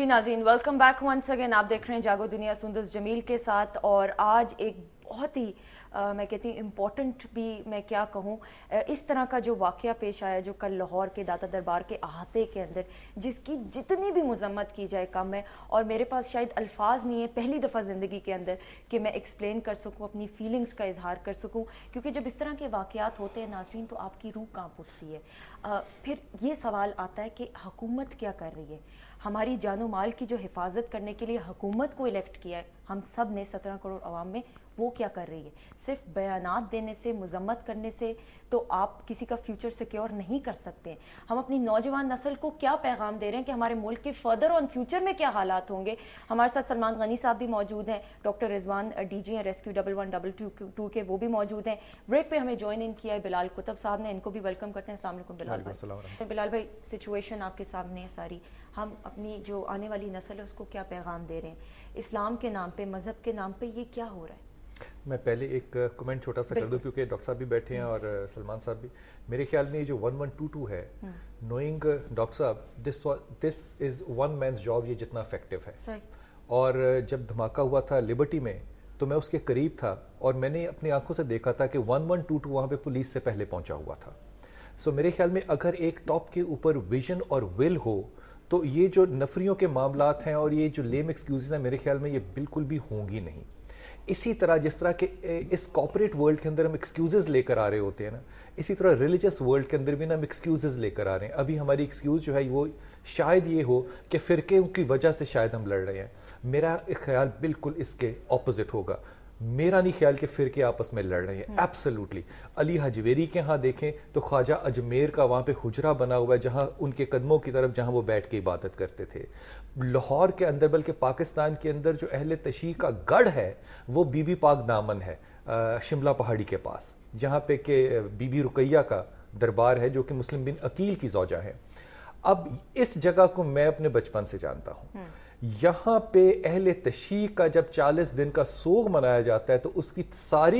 जी नाज़रीन, welcome back once again. आप देख रहे हैं जागो दुनिया सुंदस जमील के साथ। और आज एक बहुत ही मैं कहती हूँ इम्पॉर्टेंट भी, मैं क्या कहूँ, इस तरह का जो वाक़या पेश आया जो कल लाहौर के दाता दरबार के अहाते के अंदर, जिसकी जितनी भी मजम्मत की जाए कम है। और मेरे पास शायद अल्फाज नहीं है पहली दफ़ा ज़िंदगी के अंदर कि मैं एक्सप्लेन कर सकूँ, अपनी फीलिंग्स का इजहार कर सकूँ, क्योंकि जब इस तरह के वाक़यात होते हैं नाज़रीन तो आपकी रूह कांप उठती है। फिर ये सवाल आता है कि हुकूमत क्या कर रही है। हमारी जानो माल की जो हिफाजत करने के लिए हुकूमत को इलेक्ट किया है हम सब ने 17 करोड़ अवाम में, वो क्या कर रही है। सिर्फ बयानात देने से, मजम्मत करने से तो आप किसी का फ्यूचर सिक्योर नहीं कर सकते। हम अपनी नौजवान नस्ल को क्या पैगाम दे रहे हैं कि हमारे मुल्क के फर्दर ऑन फ्यूचर में क्या हालात होंगे। हमारे साथ सलमान गनी साहब भी मौजूद हैं, डॉक्टर रिजवान डीजी हैं रेस्क्यू 1112 के, वो भी मौजूद हैं। ब्रेक पे हमें ज्वाइन इन किया है बिलाल कुतुब साहब ने, इनको भी वेलकम करते हैं। अस्सलाम वालेकुम बिलाल भाई। बिलाल भाई, सिचुएशन आपके सामने है सारी, हम अपनी जो आने वाली नस्ल है उसको क्या पैगाम दे रहे हैं। इस्लाम के नाम पे, मज़हब के नाम पे ये क्या हो रहा है। मैं पहले एक कमेंट छोटा सा कर दूं, क्योंकि डॉक्टर साहब भी बैठे हैं और सलमान साहब भी। मेरे ख्याल में ये जो 1122 है, नोइंग डॉक्टर साहब, this is one man's job, ये जितना इफेक्टिव है। और जब धमाका हुआ था लिबर्टी में तो मैं उसके करीब था और मैंने अपनी आंखों से देखा था कि 1122 वहाँ पे पुलिस से पहले पहुंचा हुआ था। सो मेरे ख्याल में अगर एक टॉप के ऊपर विजन और विल हो तो ये जो नफरियों के मामलात हैं और ये जो लेम एक्सक्यूजेस हैं, मेरे ख्याल में ये बिल्कुल भी होंगी नहीं। इसी तरह जिस तरह के इस कॉर्पोरेट वर्ल्ड के अंदर हम एक्सक्यूजेस लेकर आ रहे होते हैं ना, इसी तरह रिलीजियस वर्ल्ड के अंदर भी ना हम एक्सक्यूजेस लेकर आ रहे हैं। अभी हमारी एक्सक्यूज जो है वो शायद ये हो कि फ़िरके की वजह से शायद हम लड़ रहे हैं। मेरा ख्याल बिल्कुल इसके ऑपोजिट होगा। मेरा नहीं ख्याल कि फिरके आपस में लड़ रहे हैं। एब्सोल्युटली। अली हजवेरी के यहाँ देखें तो ख्वाजा अजमेर का वहाँ पे हुजरा बना हुआ है, जहाँ उनके कदमों की तरफ जहाँ वो बैठ के इबादत करते थे। लाहौर के अंदर, बल्कि पाकिस्तान के अंदर जो अहले तशी का गढ़ है वो बीबी पाक दामन है, शिमला पहाड़ी के पास, जहाँ पे के बीबी रुकैया का दरबार है जो कि मुस्लिम बिन अकील की ज़ौजा है। अब इस जगह को मैं अपने बचपन से जानता हूँ। यहाँ पे अहले तशी का जब 40 दिन का सोग मनाया जाता है तो उसकी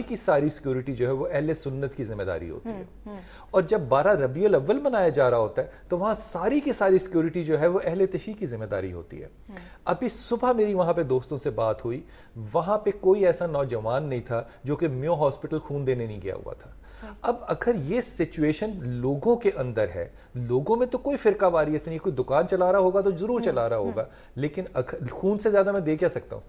की सारी सिक्योरिटी जो है वो अहले सुन्नत की जिम्मेदारी होती है। और जब 12 रबीउल अव्वल मनाया जा रहा होता है तो वहाँ सारी की सारी सिक्योरिटी जो है वो अहले तशी की जिम्मेदारी होती है। अभी सुबह मेरी वहाँ पे दोस्तों से बात हुई, वहाँ पे कोई ऐसा नौजवान नहीं था जो कि म्यो हॉस्पिटल खून देने नहीं गया हुआ था। अब अगर ये सिचुएशन लोगों के अंदर है, लोगों में तो कोई फिरका वारियत नहीं, कोई दुकान चला रहा होगा तो जरूर चला रहा होगा, लेकिन खून से ज्यादा मैं दे क्या सकता हूँ।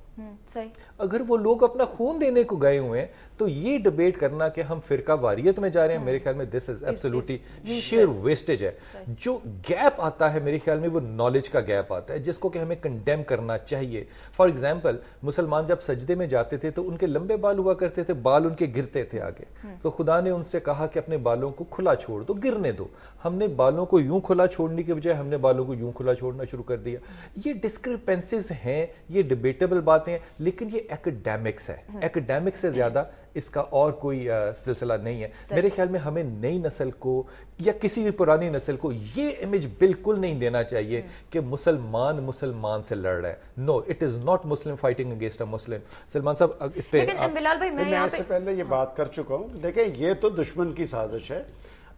सही। अगर वो लोग अपना खून देने को गए हुए हैं तो ये डिबेट करना कि हम फिरका वारियत में जा रहे हैं, मेरे ख्याल में this is absolutely share wastage है। जो गैप आता है मेरे ख्याल में वो नॉलेज का गैप आता है, जिसको कि हमें कंडेम करना चाहिए। फॉर एग्जाम्पल, मुसलमान जब सजदे में जाते थे तो उनके लंबे बाल हुआ करते थे, बाल उनके गिरते थे आगे, तो खुदा ने उनसे कहा कि अपने बालों को खुला छोड़ दो, गिरने दो। हमने बालों को यूं खुला छोड़ने के बजाय हमने बालों को यूं खुला छोड़ना शुरू कर दिया। ये डिस्क्रिपेंसीज हैं, ये डिबेटेबल बातें हैं, लेकिन ये एकेडमिक्स है। एकेडमिक्स से ज्यादा इसका और कोई सिलसिला नहीं है। मेरे ख्याल में हमें नई नस्ल को या किसी भी पुरानी नस्ल को ये इमेज बिल्कुल नहीं देना चाहिए कि मुसलमान मुसलमान से लड़ रहा है। No, it is not Muslim fighting against a Muslim. Salman साहब इस पे बिलाल भाई, मैं इससे पहले ये बात कर चुका हूं। देखें, ये तो दुश्मन की साजिश है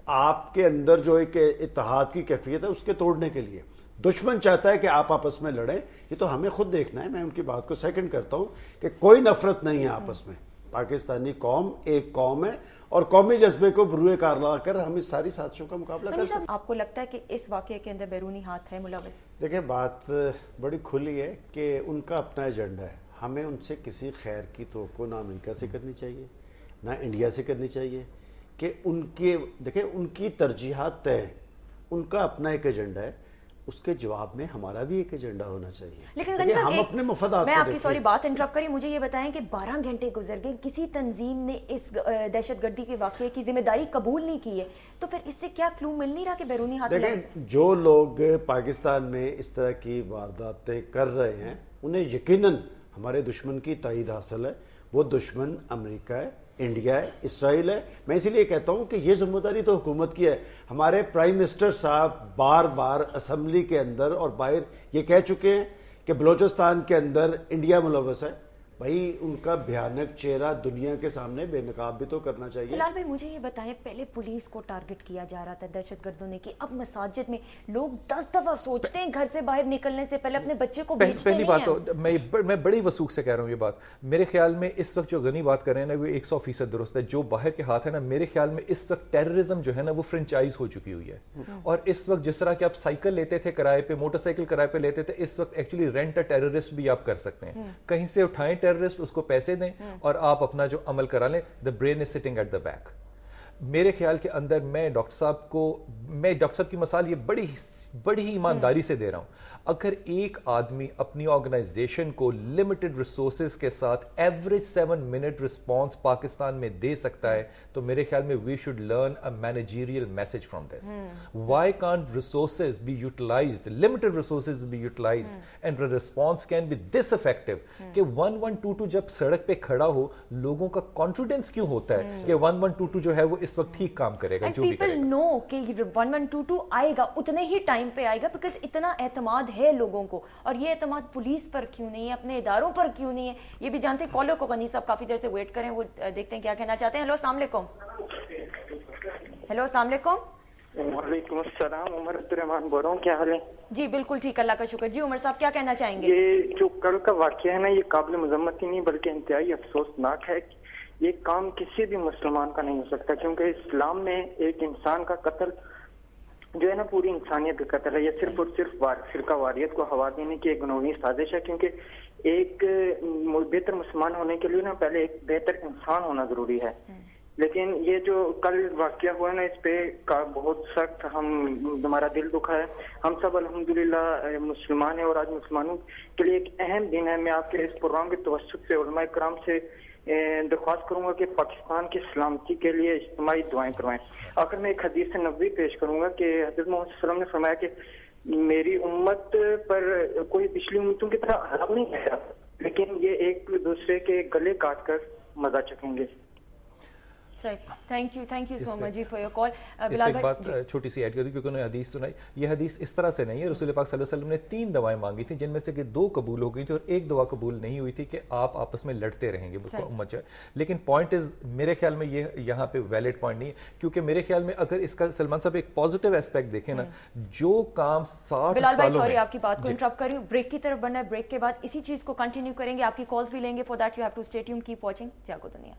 आपके अंदर जो एक इत्तेहाद की कैफियत है उसके तोड़ने के लिए। दुश्मन चाहता है कि आप आपस में लड़ें, ये तो हमें खुद देखना है। मैं उनकी बात को सेकंड करता हूं कि कोई नफरत नहीं है आपस में। पाकिस्तानी कौम एक कौम है और कौमी जज्बे को बुरुए कार लाकर हम इस सारी साजिशों का मुकाबला कर सकते हैं। आपको लगता है कि इस वाकये के अंदर बैरूनी हाथ है मुलविस? देखिए, बात बड़ी खुली है कि उनका अपना एजेंडा है। हमें उनसे किसी खैर की तवक्को ना अमेरिका से करनी चाहिए ना इंडिया से करनी चाहिए कि उनके, देखिए, उनकी तरजीहात तय हैं, उनका अपना एक एजेंडा है, उसके जवाब में हमारा भी एक एजेंडा होना चाहिए। लेकिन हम अपने मफादात, मैं आपकी सॉरी बात इंटरप्ट करी, मुझे ये बताएं कि 12 घंटे गुजर गए, किसी तंजीम ने इस दहशतगर्दी के वाकये की जिम्मेदारी कबूल नहीं की है, तो फिर इससे क्या क्लू मिल नहीं रहा कि बैरूनी हाथ? देखें, जो लोग पाकिस्तान में इस तरह की वारदातें कर रहे हैं उन्हें यकीनन हमारे दुश्मन की तायीद हासिल है। वो दुश्मन अमेरिका है, इंडिया है, इसराइल है। मैं इसीलिए कहता हूं कि ये जिम्मेदारी तो हुकूमत की है। हमारे प्राइम मिनिस्टर साहब बार बार असम्बली के अंदर और बाहर ये कह चुके हैं कि बलोचिस्तान के अंदर इंडिया मुलव्वस है, भाई उनका भयानक चेहरा दुनिया के सामने बेनकाब भी तो करना चाहिए। बिलाल भाई मुझे ये बताएं, पहले पुलिस को टारगेट किया जा रहा था दहशतगर्दों ने, कि अब मसाजिद में लोग 10 दफा सोचते हैं घर से बाहर निकलने से पहले अपने बच्चे को भेजते पहली बात तो मैं बड़ी वसूख से कह रहा हूँ ये बात, मेरे ख्याल में इस वक्त जो गनी बात कर रहे हैं ना वो 100% दुरुस्त है। जो बाहर के हाथ है ना, मेरे ख्याल में इस वक्त टेररिज्म जो है ना वो फ्रेंचाइज हो चुकी हुई है। और इस वक्त जिस तरह के आप साइकिल लेते थे किराए पे, मोटरसाइकिल किराए पे लेते थे, इस वक्त एक्चुअली रेंट अ टेररिस्ट भी आप कर सकते हैं। कहीं से उठाएं टेररिस्ट, उसको पैसे दें और आप अपना जो अमल करा लें। The brain is sitting at the back. मेरे ख्याल के अंदर मैं डॉक्टर साहब की मिसाल ये बड़ी ही ईमानदारी से दे रहा हूं। अगर एक आदमी अपनी ऑर्गेनाइजेशन को लिमिटेड रिसोर्सेज के साथ एवरेज 7 मिनट रिस्पॉन्स पाकिस्तान में दे सकता है, तो मेरे ख्याल में we should learn a managerial message from this. Why can't resources be utilised, limited resources be utilised and response can be this effective कि 1122 जब सड़क पे खड़ा हो, लोगों का कॉन्फिडेंस क्यों होता है कि 1122 जो है वो इस वक्त ठीक काम करेगा, जो भी करेगा। पीपल नो कि 1122 आएगा, उतने ही टाइम पे आएगा, बिकॉज इतना एतमाद है लोगों को। और ये एतमाद पुलिस पर क्यों नहीं है, अपने इदारों पर क्यों नहीं है, ये भी जानते हैं। कॉलर को गनी साहब काफी देर से वेट करें, वो देखते हैं क्या कहना चाहते हैं। हेलो अस्सलाम वालेकुम। हेलो अस्सलाम वालेकुम। वालेकुम अस्सलाम, उमर अब्दुर्रहमान बोल रहा हूँ, क्या हाल है? जी बिल्कुल ठीक, अल्लाह का शुक्र। जी उमर साहब क्या कहना चाहेंगे? ये जो कल का वाकया है ना, ये काबिल मजम्मत ही नहीं बल्कि इंतहाई अफसोसनाक है। ये काम किसी भी मुसलमान का नहीं हो सकता, क्योंकि इस्लाम में एक इंसान का कत्ल जो है ना पूरी इंसानियत का कत्ल है। ये सिर्फ और सिर्फ फिरका वारियत को हवा देने की एक गुनोही साजिश है, क्योंकि एक बेहतर मुसलमान होने के लिए ना पहले एक बेहतर इंसान होना जरूरी है। लेकिन ये जो कल वाकया हुआ ना, इस पे का बहुत सख्त हमारा दिल दुखा है। हम सब अल्हम्दुलिल्लाह मुसलमान हैं और आज मुसलमानों के लिए एक अहम दिन है। मैं आपके इस प्रोग्राम के तवस्सुत से उलमा इकराम से दरख्वास्त करूंगा कि पाकिस्तान की सलामती के लिए इज्तिमाई दुआएं करवाएं। आखिर में एक हदीस नबवी पेश करूंगा कि हज़रत मोहम्मद सल्लल्लाहु अलैहि वसल्लम ने फरमाया कि मेरी उम्मत पर कोई पिछली उम्मतों की तरह हराम नहीं है, लेकिन ये एक दूसरे के गले काट कर मजा चखेंगे। Thank you so much ji for your call. Bilal भाई, बात छोटी सी ऐड कर दूं क्योंकि उन्होंने हदीस सुनाई। ये हदीस इस तरह से नहीं है। रसूल पाक सल्लल्लाहु अलैहि वसल्लम ने 3 दवाएं मांगी थी, जिनमें से कि 2 कबूल हो गई थी और 1 दवा कबूल नहीं हुई थी कि आप आपस में लड़ते रहेंगे, उम्मत है। लेकिन पॉइंट इज, मेरे ख्याल में ये यहाँ पे वैलिड पॉइंट नहीं है, क्योंकि मेरे ख्याल में अगर इसका सलमान साहब एक पॉजिटिव एस्पेक्ट देखें ना, जो काम 60 बिलाल भाई सालों सॉरी में, आपकी बात को इंटरप्ट कर रही हूं, ब्रेक की तरफ बढ़ना है। ब्रेक के बाद इसी चीज को कंटिन्यू करेंगे, आपकी कॉल्स भी लेंगे। For that you have to stay tuned, keep watching Jaago दुनिया।